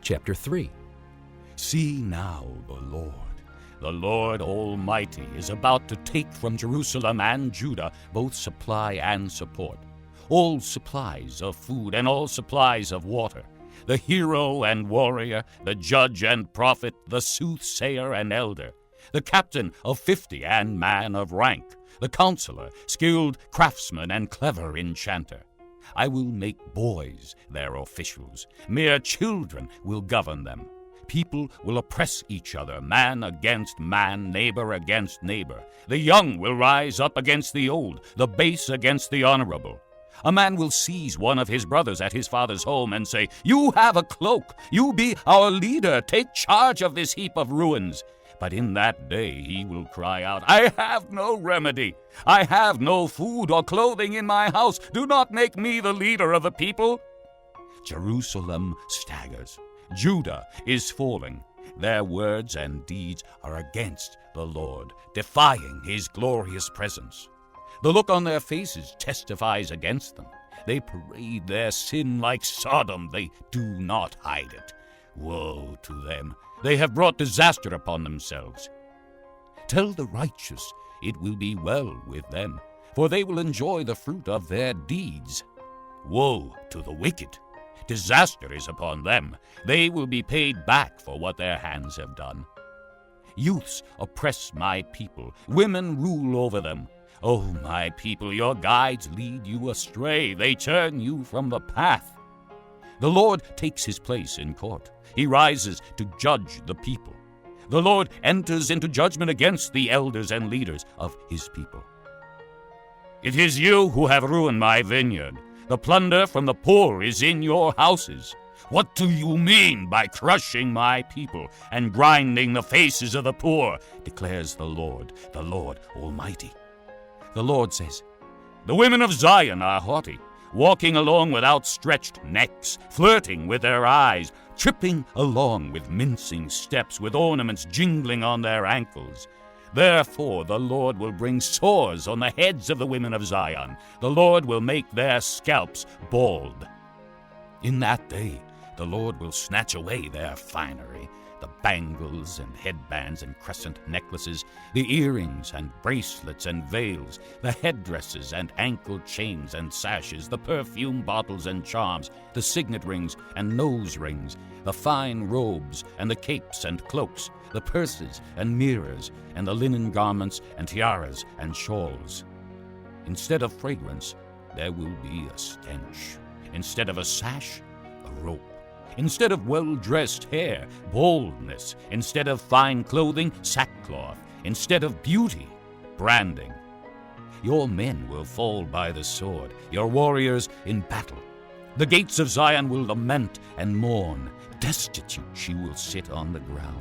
Chapter 3. See now the Lord Almighty is about to take from Jerusalem and Judah both supply and support, all supplies of food and all supplies of water, the hero and warrior, the judge and prophet, the soothsayer and elder, the captain of 50 and man of rank, the counselor, skilled craftsman and clever enchanter. I will make boys their officials. Mere children will govern them. People will oppress each other, man against man, neighbor against neighbor. The young will rise up against the old, the base against the honorable. A man will seize one of his brothers at his father's home and say, "You have a cloak. You be our leader. Take charge of this heap of ruins." But in that day he will cry out, "I have no remedy. I have no food or clothing in my house. Do not make me the leader of the people." Jerusalem staggers. Judah is falling. Their words and deeds are against the Lord, defying his glorious presence. The look on their faces testifies against them. They parade their sin like Sodom. They do not hide it. Woe to them! They have brought disaster upon themselves. Tell the righteous it will be well with them, for they will enjoy the fruit of their deeds. Woe to the wicked! Disaster is upon them. They will be paid back for what their hands have done. Youths oppress my people. Women rule over them. O my people, your guides lead you astray. They turn you from the path. The Lord takes his place in court. He rises to judge the people. The Lord enters into judgment against the elders and leaders of his people. It is you who have ruined my vineyard. The plunder from the poor is in your houses. What do you mean by crushing my people and grinding the faces of the poor, declares the Lord Almighty. The Lord says, "The women of Zion are haughty, walking along with outstretched necks, flirting with their eyes, tripping along with mincing steps, with ornaments jingling on their ankles. Therefore the Lord will bring sores on the heads of the women of Zion. The Lord will make their scalps bald. In that day the Lord will snatch away their finery, the bangles and headbands and crescent necklaces, the earrings and bracelets and veils, the headdresses and ankle chains and sashes, the perfume bottles and charms, the signet rings and nose rings, the fine robes and the capes and cloaks, the purses and mirrors, and the linen garments and tiaras and shawls. Instead of fragrance, there will be a stench. Instead of a sash, a rope. Instead of well-dressed hair, baldness. Instead of fine clothing, sackcloth. Instead of beauty, branding. Your men will fall by the sword, your warriors in battle. The gates of Zion will lament and mourn. Destitute she will sit on the ground.